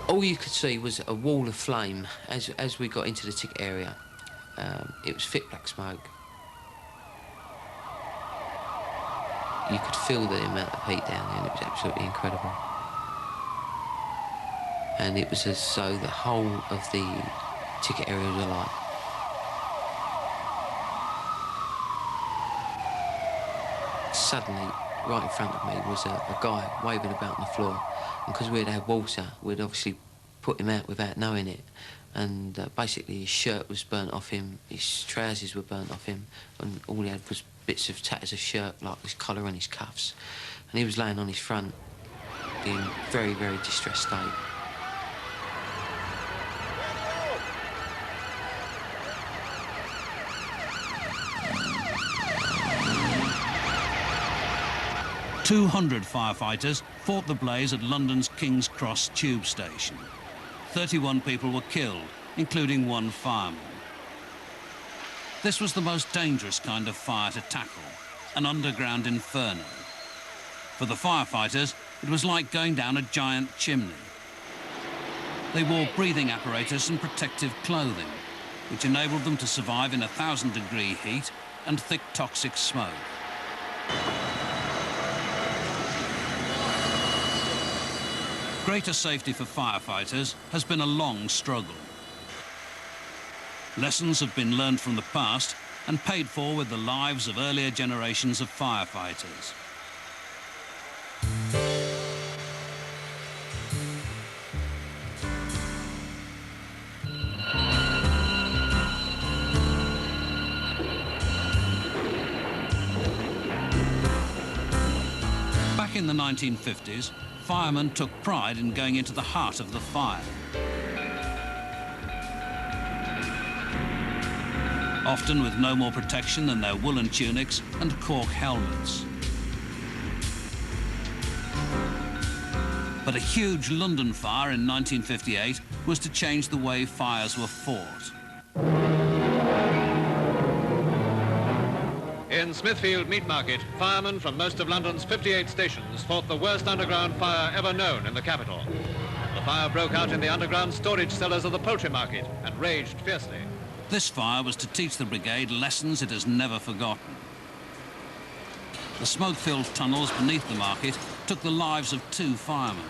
All you could see was a wall of flame as we got into the ticket area. It was thick black smoke. You could feel the amount of heat down there, and it was absolutely incredible. And it was as though the whole of the ticket area was alight. Suddenly, right in front of me was a guy waving about on the floor. And because we'd had water, we'd obviously put him out without knowing it. And basically his shirt was burnt off him, his trousers were burnt off him, and all he had was bits of tatters of shirt, like his collar and his cuffs. And he was laying on his front in very, very distressed state. "200 firefighters fought the blaze at London's King's Cross tube station. 31 people were killed, including one fireman. This was the most dangerous kind of fire to tackle, an underground inferno. For the firefighters, it was like going down a giant chimney. They wore breathing apparatus and protective clothing, which enabled them to survive in 1,000-degree heat and thick toxic smoke. Greater safety for firefighters has been a long struggle. Lessons have been learned from the past and paid for with the lives of earlier generations of firefighters. Back in the 1950s, firemen took pride in going into the heart of the fire. Often with no more protection than their woolen tunics and cork helmets. But a huge London fire in 1958 was to change the way fires were fought. In Smithfield Meat Market, firemen from most of London's 58 stations fought the worst underground fire ever known in the capital. The fire broke out in the underground storage cellars of the poultry market and raged fiercely. This fire was to teach the brigade lessons it has never forgotten. The smoke-filled tunnels beneath the market took the lives of 2 firemen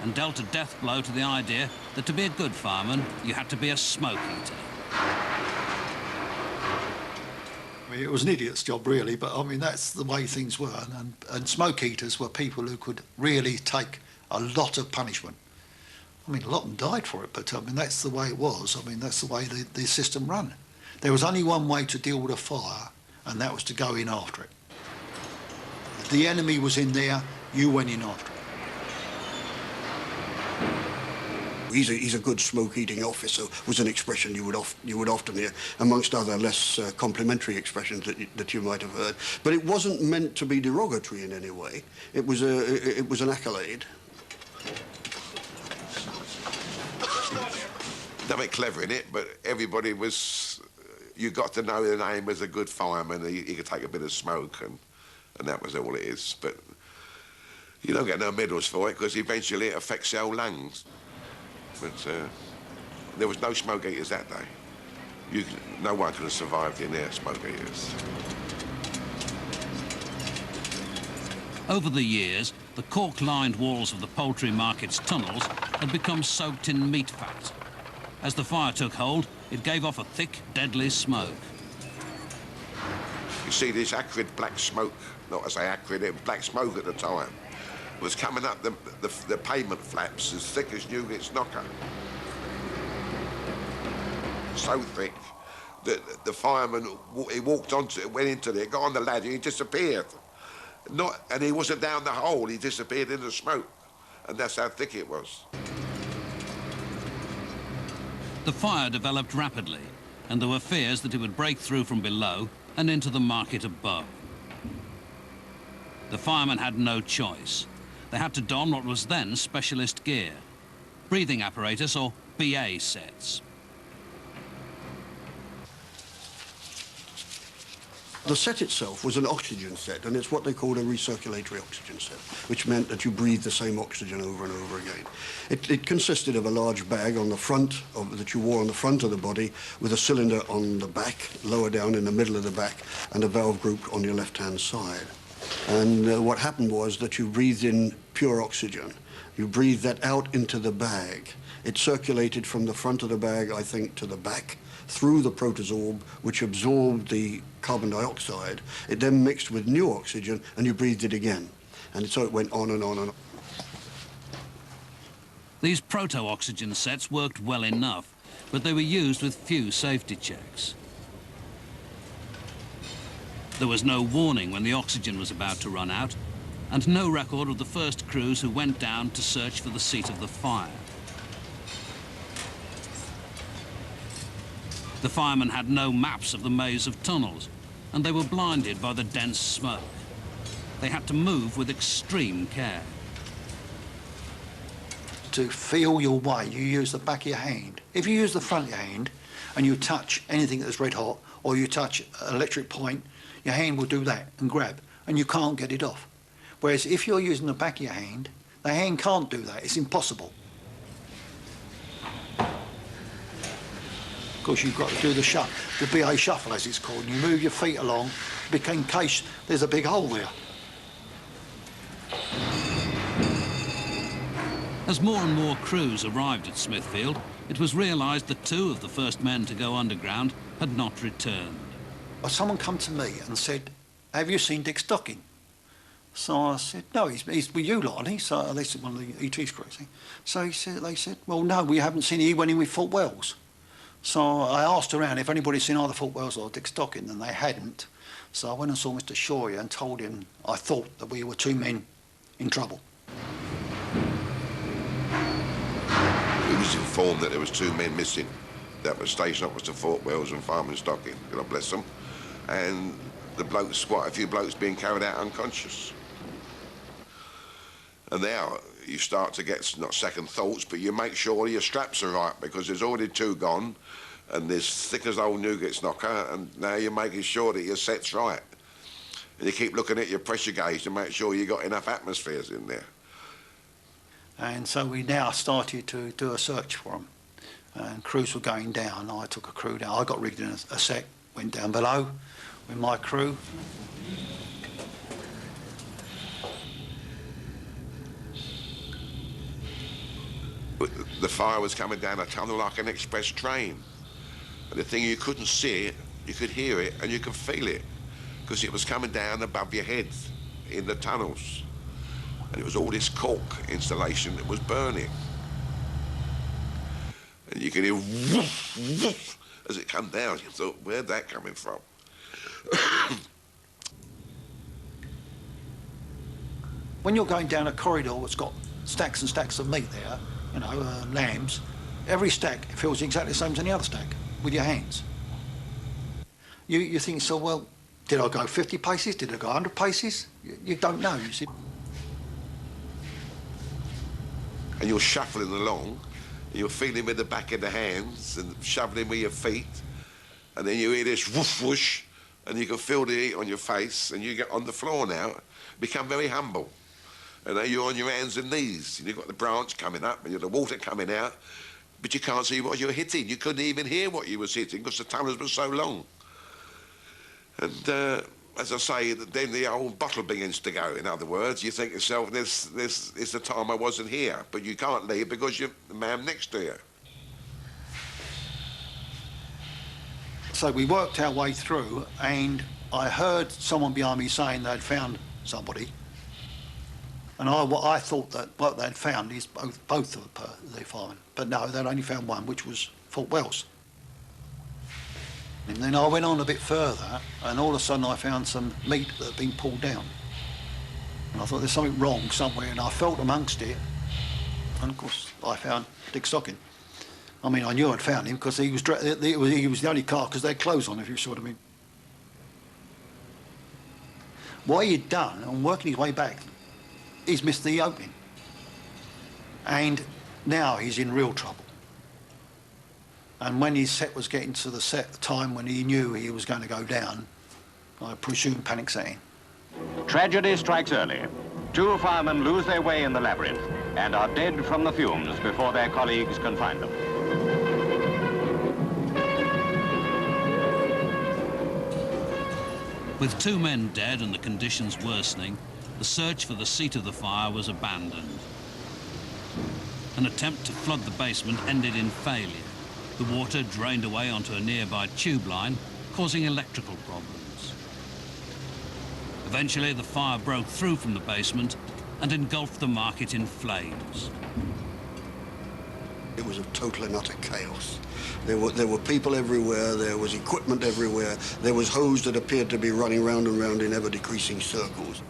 and dealt a death blow to the idea that to be a good fireman, you had to be a smoke eater. It was an idiot's job, really, but I mean, that's the way things were. And smoke eaters were people who could really take a lot of punishment. I mean, a lot of them died for it, but I mean, that's the way it was. I mean, that's the way the system ran. There was only one way to deal with a fire, and that was to go in after it. If the enemy was in there, you went in after it. He's a good smoke-eating officer was an expression you would often hear, amongst other less complimentary expressions that you might have heard. But it wasn't meant to be derogatory in any way. It was an accolade. Nothing clever in it, but everybody was. You got to know the name as a good fireman. He could take a bit of smoke, and that was all it is. But you don't get no medals for it because eventually it affects your lungs. But there was no smoke eaters that day. No one could have survived in there, smoke eaters. Over the years, the cork-lined walls of the poultry market's tunnels had become soaked in meat fat. As the fire took hold, it gave off a thick, deadly smoke. You see this acrid black smoke, not to say acrid, it was black smoke at the time, was coming up the pavement flaps as thick as Newgate knocker. So thick that the fireman, he walked onto it, went into there, got on the ladder, he disappeared. And he wasn't down the hole, he disappeared in the smoke. And that's how thick it was. The fire developed rapidly, and there were fears that it would break through from below and into the market above. The firemen had no choice. They had to don what was then specialist gear, breathing apparatus or BA sets. The set itself was an oxygen set, and it's what they called a recirculatory oxygen set, which meant that you breathed the same oxygen over and over again. It consisted of a large bag on the front that you wore on the front of the body, with a cylinder on the back, lower down in the middle of the back, and a valve group on your left-hand side. And what happened was that you breathed in pure oxygen. You breathed that out into the bag. It circulated from the front of the bag, I think, to the back, through the protosorb, which absorbed the carbon dioxide. It then mixed with new oxygen, and you breathed it again. And so it went on and on and on. These proto-oxygen sets worked well enough, but they were used with few safety checks. There was no warning when the oxygen was about to run out, and no record of the first crews who went down to search for the seat of the fire. The firemen had no maps of the maze of tunnels, and they were blinded by the dense smoke. They had to move with extreme care. To feel your way, you use the back of your hand. If you use the front of your hand and you touch anything that's red hot, or you touch an electric point, your hand will do that and grab, and you can't get it off. Whereas if you're using the back of your hand, the hand can't do that. It's impossible. Of course, you've got to do the BA shuffle, as it's called. You move your feet along, in case there's a big hole there. As more and more crews arrived at Smithfield, it was realised that 2 of the first men to go underground had not returned. Well, someone come to me and said, "Have you seen Dick Stocking?" So I said, "No, he's with you lot, and so they said one of the ET's crews. So they said, "Well, no, we haven't seen him. He went in with Fort Wells." So I asked around if anybody'd seen either Fort Wells or Dick Stocking, and they hadn't. So I went and saw Mr. Shawyer and told him I thought that we were 2 men in trouble. We was informed that there was 2 men missing that were stationed up to Fort Wells and Fireman Stocking, God bless them, and the blokes, quite a few blokes being carried out unconscious. And now you start to get, not second thoughts, but you make sure your straps are right, because there's already 2 gone, and there's thick as old nougat's knocker, and now you're making sure that your set's right. And you keep looking at your pressure gauge to make sure you got enough atmospheres in there. And so we now started to do a search for them. And crews were going down. I took a crew down. I got rigged in a sec, went down below with my crew. The fire was coming down a tunnel like an express train. And the thing, you couldn't see it, you could hear it, and you could feel it, because it was coming down above your head in the tunnels. And it was all this cork installation that was burning. And you could hear woof, woof, as it come down. You thought, where'd that coming from? When you're going down a corridor that's got stacks and stacks of meat there, you know, lambs, every stack feels exactly the same as any other stack with your hands. You think, so, well, did I go 50 paces? Did I go 100 paces? You don't know, you see. And you're shuffling along, and you're feeling with the back of the hands and shoveling with your feet, and then you hear this whoosh whoosh, and you can feel the heat on your face, and you get on the floor now, become very humble. And then you're on your hands and knees, and you've got the branch coming up, and you've got the water coming out, but you can't see what you're hitting. You couldn't even hear what you was hitting because the tunnels were so long. And as I say, then the old bottle begins to go. In other words, you think to yourself, this is the time I wasn't here, but you can't leave because you're the man next to you. So we worked our way through, and I heard someone behind me saying they'd found somebody. And I thought that what they'd found is both of the firemen. But no, they'd only found one, which was Fort Wells. And then I went on a bit further, and all of a sudden I found some meat that had been pulled down. And I thought there's something wrong somewhere, and I felt amongst it. And of course, I found Dick Stocking. I mean, I knew I'd found him because he was the only car because they had clothes on, if you saw what I mean. What he'd done, and working his way back, he's missed the opening. And now he's in real trouble. And when his set was getting to the time when he knew he was going to go down, I presume panic setting. Tragedy strikes early. 2 firemen lose their way in the labyrinth and are dead from the fumes before their colleagues can find them. With 2 men dead and the conditions worsening, the search for the seat of the fire was abandoned. An attempt to flood the basement ended in failure. The water drained away onto a nearby tube line, causing electrical problems. Eventually, the fire broke through from the basement and engulfed the market in flames. It was a total and utter chaos. There were people everywhere, there was equipment everywhere, there was hose that appeared to be running round and round in ever-decreasing circles.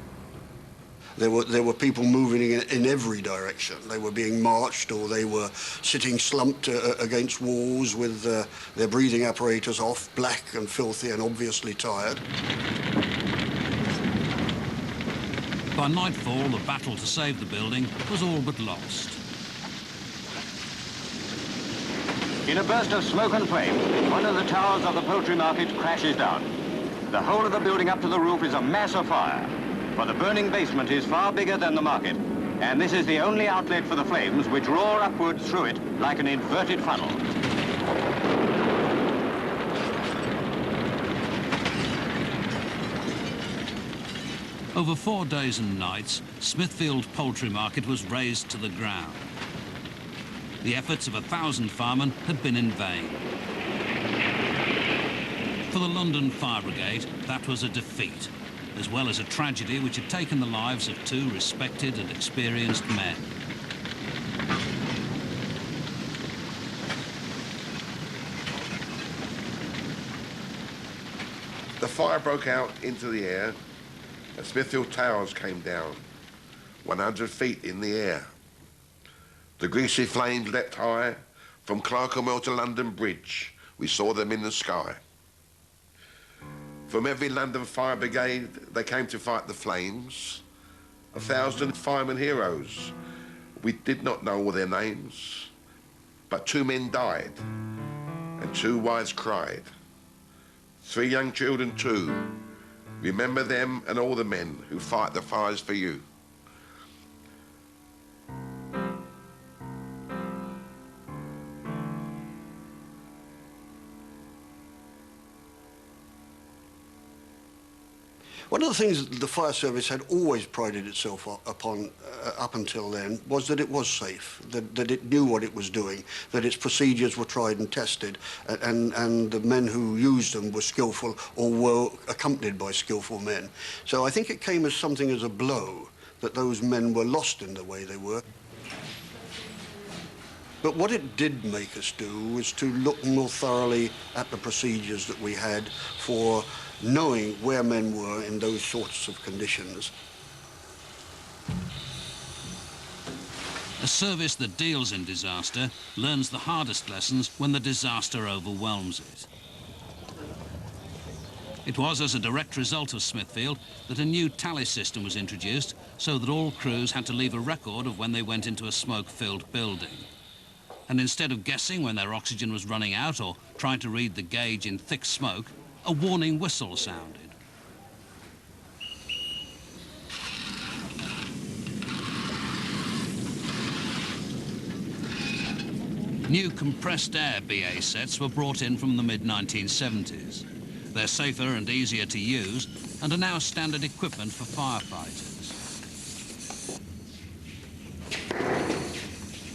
There were people moving in every direction. They were being marched, or they were sitting slumped against walls with their breathing apparatus off, black and filthy and obviously tired. By nightfall, the battle to save the building was all but lost. In a burst of smoke and flame, one of the towers of the poultry market crashes down. The whole of the building up to the roof is a mass of fire, for the burning basement is far bigger than the market, and this is the only outlet for the flames, which roar upwards through it like an inverted funnel. Over 4 days and nights, Smithfield Poultry Market was razed to the ground. The efforts of 1,000 firemen had been in vain. For the London Fire Brigade, that was a defeat, as well as a tragedy which had taken the lives of 2 respected and experienced men. The fire broke out into the air, and Smithfield Towers came down, 100 feet in the air. The greasy flames leapt high. From Clerkenwell to London Bridge, we saw them in the sky. From every London fire brigade, they came to fight the flames. 1,000 firemen heroes. We did not know all their names, but 2 men died, and 2 wives cried. 3 young children too. Remember them and all the men who fight the fires for you. One of the things that the fire service had always prided itself upon up until then was that it was safe, that it knew what it was doing, that its procedures were tried and tested, and the men who used them were skillful or were accompanied by skillful men. So I think it came as something as a blow that those men were lost in the way they were. But what it did make us do was to look more thoroughly at the procedures that we had for knowing where men were in those sorts of conditions. A service that deals in disaster learns the hardest lessons when the disaster overwhelms it. It was as a direct result of Smithfield that a new tally system was introduced so that all crews had to leave a record of when they went into a smoke-filled building. And instead of guessing when their oxygen was running out or trying to read the gauge in thick smoke, a warning whistle sounded. New compressed air BA sets were brought in from the mid-1970s. They're safer and easier to use and are now standard equipment for firefighters.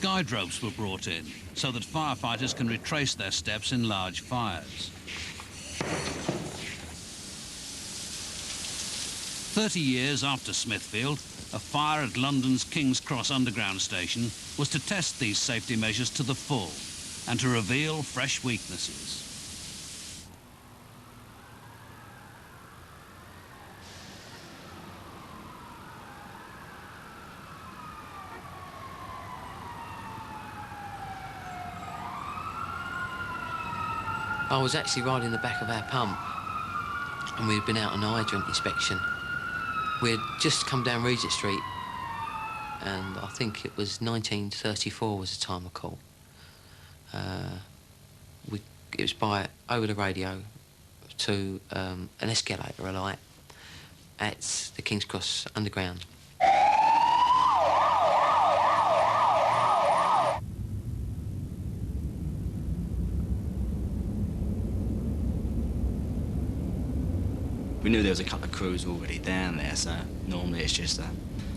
Guide ropes were brought in so that firefighters can retrace their steps in large fires. 30 years after Smithfield, a fire at London's King's Cross Underground station was to test these safety measures to the full and to reveal fresh weaknesses. I was actually riding the back of our pump, and we'd been out on a hydrant inspection. We had just come down Regent Street, and I think it was 1934 was the time of call. It was over the radio. It was to an escalator alight at the King's Cross Underground. We knew there was a couple of crews already down there, so normally it's just a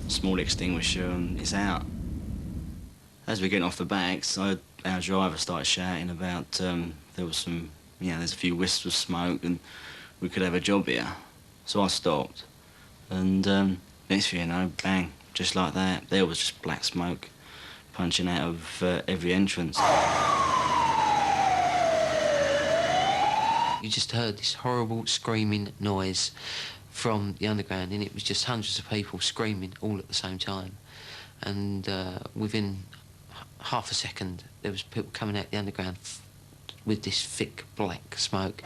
small extinguisher and it's out. As we're getting off the backs, our driver started shouting about there was some, there's a few wisps of smoke and we could have a job here. So I stopped, and next thing you know, bang, just like that, there was just black smoke punching out of every entrance. You just heard this horrible screaming noise from the underground, and it was just hundreds of people screaming all at the same time. And within half a second, there was people coming out the underground with this thick black smoke.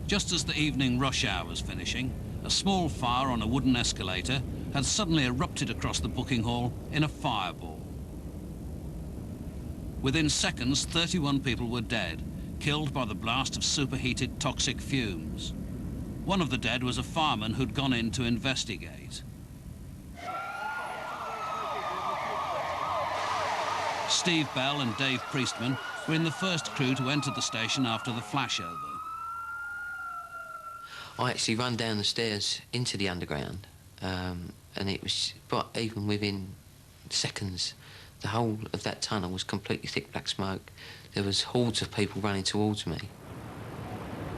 Just as the evening rush hour was finishing, a small fire on a wooden escalator had suddenly erupted across the booking hall in a fireball. Within seconds, 31 people were dead, killed by the blast of superheated toxic fumes. One of the dead was a fireman who'd gone in to investigate. Steve Bell and Dave Priestman were in the first crew to enter the station after the flashover. I actually ran down the stairs into the underground, and it was, but even within seconds, the whole of that tunnel was completely thick black smoke. There was hordes of people running towards me.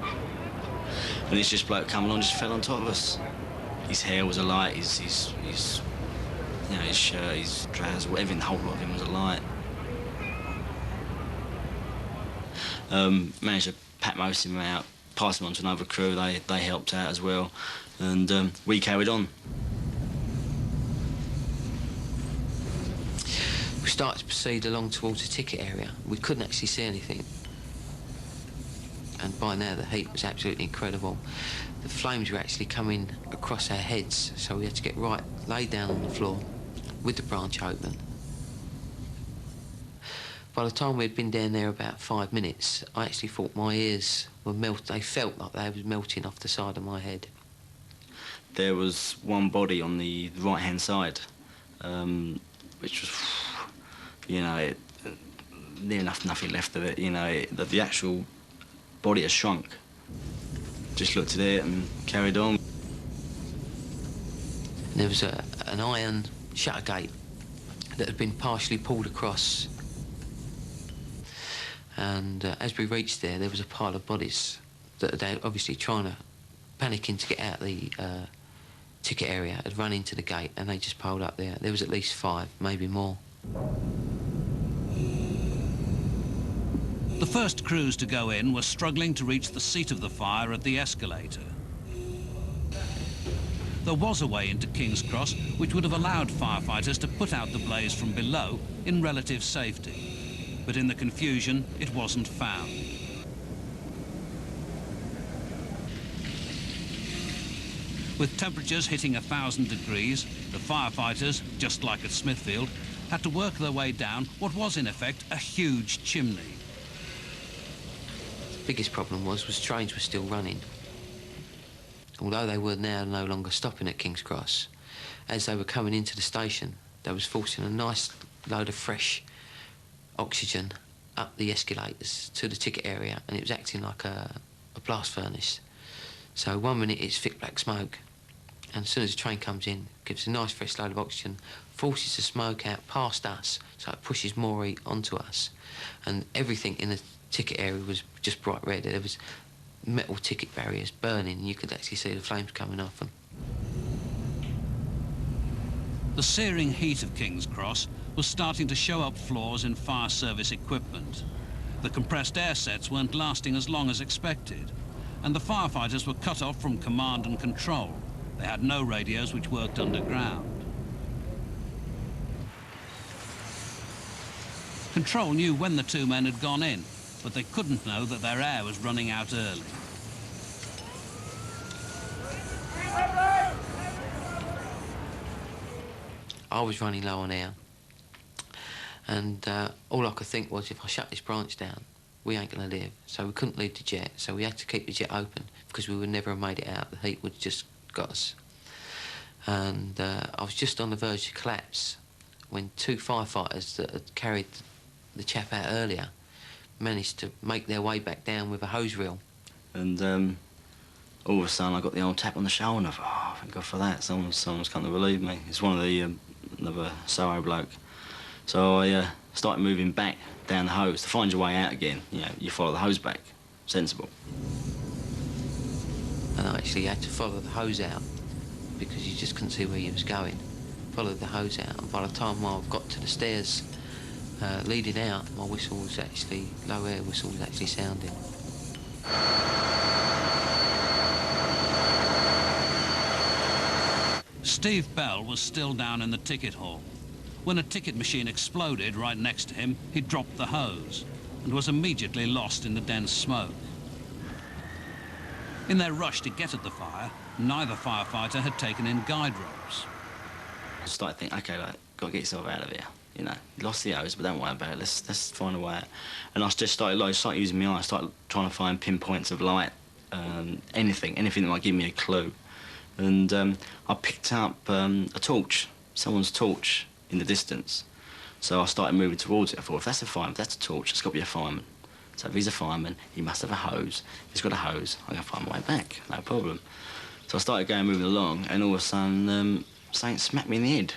And this just bloke coming on just fell on top of us. His hair was alight, his shirt, his trousers, everything, the whole lot of him was alight. Managed to pat most of them out, pass them on to another crew. They helped out as well, and we carried on. We started to proceed along towards the ticket area. We couldn't actually see anything. And by now the heat was absolutely incredible. The flames were actually coming across our heads, so we had to get laid down on the floor with the branch open. By the time we'd been down there about 5 minutes, I actually thought my ears were they felt like they were melting off the side of my head. There was one body on the right-hand side, which was, near enough nothing left of it. The actual body has shrunk. Just looked at it and carried on. And there was an iron shutter gate that had been partially pulled across. And as we reached there was a pile of bodies that they obviously trying to panicking to get out the ticket area, had run into the gate, and they just piled up there. There was at least 5, maybe more. The first crews to go in were struggling to reach the seat of the fire at the escalator. There was a way into King's Cross which would have allowed firefighters to put out the blaze from below in relative safety. But in the confusion, it wasn't found. With temperatures hitting 1,000 degrees, the firefighters, just like at Smithfield, had to work their way down what was in effect a huge chimney. The biggest problem was trains were still running. Although they were now no longer stopping at King's Cross, as they were coming into the station, they was forcing a nice load of fresh oxygen up the escalators to the ticket area, and it was acting like a blast furnace. So 1 minute it's thick black smoke, and as soon as the train comes in, gives a nice fresh load of oxygen, forces the smoke out past us, so it pushes more heat onto us. And everything in the ticket area was just bright red. There was metal ticket barriers burning, and you could actually see the flames coming off them. The searing heat of King's Cross was starting to show up flaws in fire service equipment. The compressed air sets weren't lasting as long as expected, and the firefighters were cut off from command and control. They had no radios which worked underground. Control knew when the 2 men had gone in, but they couldn't know that their air was running out early. I was running low on air, And all I could think was, if I shut this branch down, we ain't going to live. So we couldn't leave the jet, so we had to keep the jet open because we would never have made it out. The heat would just got us. And I was just on the verge of collapse when 2 firefighters that had carried the chap out earlier managed to make their way back down with a hose reel. And all of a sudden I got the old tap on the shoulder and I thought, oh, thank God for that, someone's come to relieve me. It's one of the, another Soho bloke. So I started moving back down the hose. To find your way out again, you know, you follow the hose back. Sensible. And I actually had to follow the hose out because you just couldn't see where you was going. Followed the hose out, and by the time I got to the stairs leading out, my whistle was actually, low air whistle was actually sounding. Steve Bell was still down in the ticket hall. When a ticket machine exploded right next to him, he dropped the hose and was immediately lost in the dense smoke. In their rush to get at the fire, neither firefighter had taken in guide ropes. I started thinking, OK, like, got to get yourself out of here. You know, lost the hose, but don't worry about it. Let's find a way out. And I just started using my eyes, started trying to find pinpoints of light, anything that might give me a clue. And I picked up a torch, someone's torch in the distance. So I started moving towards it. I thought, if that's a fireman, if that's a torch, it's got to be a fireman. So if he's a fireman, he must have a hose. If he's got a hose, I'm going to find my way back, no problem. So I started moving along, and all of a sudden, something smacked me in the head.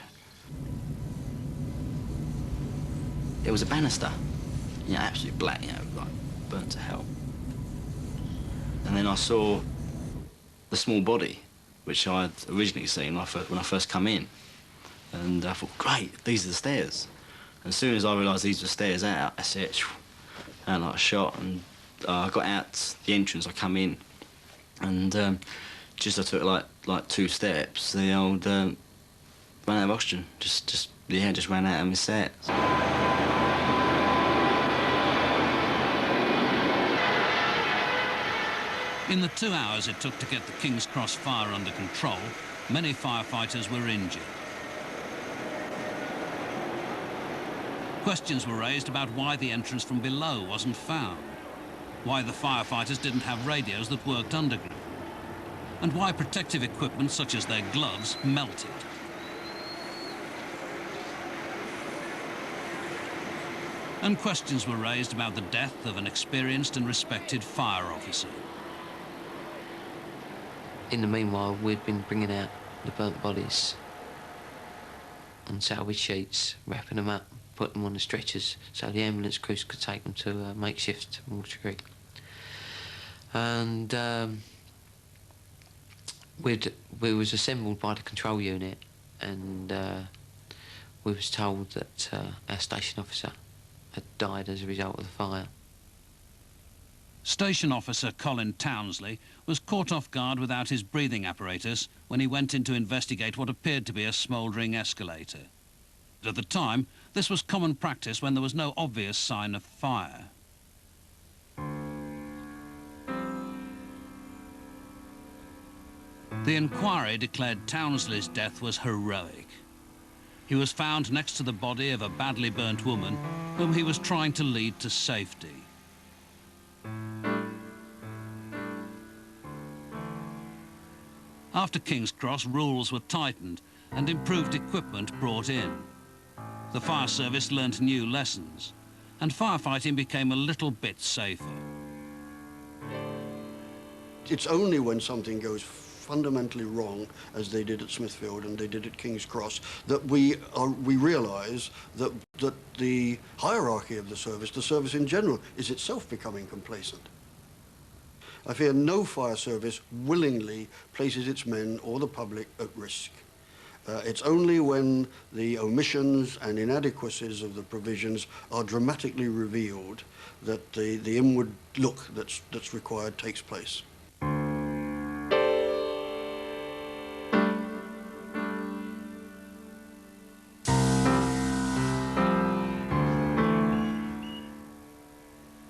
It was a banister, you know, absolutely black, you know, like burnt to hell. And then I saw the small body, which I'd originally seen when I first come in. And I thought, great, these are the stairs. And as soon as I realised these were stairs out, I said, and like a shot, and I got out the entrance, I come in, and just I took like 2 steps, the old ran out of oxygen, just ran out of my set. In the 2 hours it took to get the King's Cross fire under control, many firefighters were injured. Questions were raised about why the entrance from below wasn't found, why the firefighters didn't have radios that worked underground, and why protective equipment such as their gloves melted. And questions were raised about the death of an experienced and respected fire officer. In the meanwhile, we'd been bringing out the burnt bodies on salvage sheets, wrapping them up, putting them on the stretchers so the ambulance crews could take them to a makeshift mortuary. And we was assembled by the control unit, and we was told that our station officer had died as a result of the fire. Station officer Colin Townsley was caught off guard without his breathing apparatus when he went in to investigate what appeared to be a smouldering escalator. At the time, this was common practice when there was no obvious sign of fire. The inquiry declared Townsley's death was heroic. He was found next to the body of a badly burnt woman whom he was trying to lead to safety. After King's Cross, rules were tightened and improved equipment brought in. The fire service learnt new lessons, and firefighting became a little bit safer. It's only when something goes fundamentally wrong, as they did at Smithfield and they did at King's Cross, that we realise that the hierarchy of the service in general, is itself becoming complacent. I fear no fire service willingly places its men or the public at risk. It's only when the omissions and inadequacies of the provisions are dramatically revealed that the inward look that's required takes place.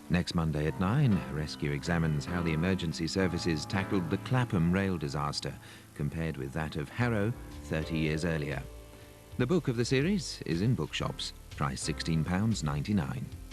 Next Monday at 9, Rescue examines how the emergency services tackled the Clapham rail disaster, compared with that of Harrow 30 years earlier. The book of the series is in bookshops. Price £16.99.